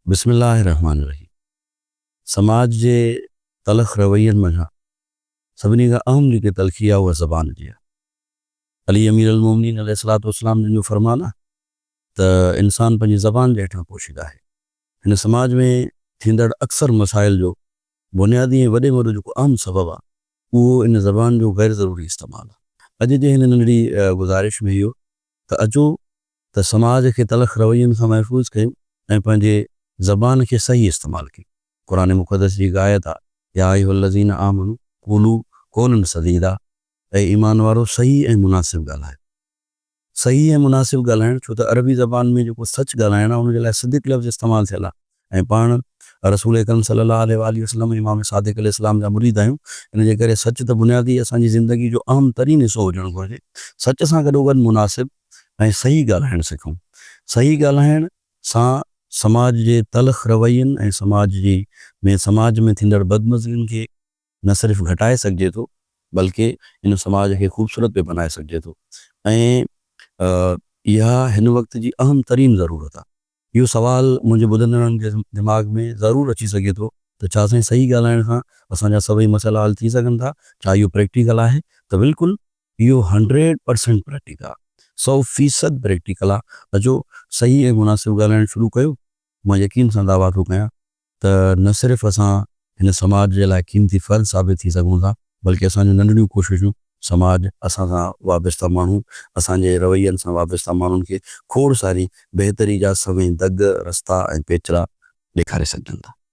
बिस्मिल्लाहिर्रहमानिर्रहीम। समाज जे तलख़ रवैयनि मंझां सभिनी खां अहम जेके तलख़ी आहे उहा ज़बान जी आहे। अली अमीर अल मोमिनीन अलैहिस्सलातु वस्सलाम जिन जो फ़रमान आहे त इंसान पंहिंजी ज़बान जे हेठां पोशीदा आहे। हिन समाज में थींदड़ अक्सर मसाइल जो बुनियादी ऐं वॾे में वॾो जेको अहम सबबु आहे उहो इन ज़बान जो ग़ैर ज़रूरी इस्तेमालु आहे। अॼु जे हिन नंढड़ी गुज़ारिश में इहो त अचो त समाज खे तलख़ रवैयनि खां महफ़ूज़ कयूं ऐं पंहिंजे ज़बान खे सही इस्तेमालु कयूं। क़ुरान मुक़दस जी हिकु आयत आहे, या अय्युहल्लज़ीना आमनू क़ूलू क़ौलन सदीदा, ऐं ईमान वारो सही ऐं मुनासिब ॻाल्हायो। सही ऐं मुनासिब ॻाल्हाइणु, छो त अरबी ज़बान में जेको सच ॻाल्हाइणु आहे उनजे लाइ सिदिक़ लफ़्ज़ इस्तेमालु थियल आहे ऐं पाण रसूल अकरम सल्लल्लाहु अलैहि वसल्लम इमाम सादिक़ अलैहिस्सलाम जा मुरीद आहियूं। इन जे करे सच त बुनियादी असांजी ज़िंदगी जो अहम तरीन हिसो हुजणु घुरिजे। सच सां गॾोगॾु मुनासिब ऐं सही ॻाल्हाइणु सिखूं। सही ॻाल्हाइण सां समाज जे तलख़ रवैयनि ऐं समाज में थींदड़ बदमज़गियुनि खे न सिर्फ़ु घटाए सघिजे थो, बल्कि इन समाज खे ख़ूबसूरत बि बनाए सघिजे थो। ऐं इहा हिन वक़्त जी अहम तरीन ज़रूरत आहे। इहो सुवालु मुंहिंजे ॿुधंदड़नि जे दिमाग़ में ज़रूरु अची सघे थो त छा साईं सही ॻाल्हाइण खां असांजा सभई मसइला हल थी सघनि था? छा इहो प्रैक्टिकल आहे? त बिल्कुलु इहो 100% प्रैक्टिकल आहे, 100% प्रैक्टिकल आहे। अचो सही ऐं मुनासिब ॻाल्हाइणु शुरू कयो। मां यकीन सां दावा थो कयां त न सिर्फ़ु असां हिन समाज जे लाइ क़ीमती फ़र्ज़ साबित थी सघूं था, बल्कि असांजूं नंढड़ियूं कोशिशूं समाज असां सां वाबस्ता माण्हू, असांजे रवैयनि सां वाबस्ता माण्हुनि खे खोड़ सारी बहितरी जा सवें दग रस्ता ऐं पेचरा ॾेखारे सघनि था।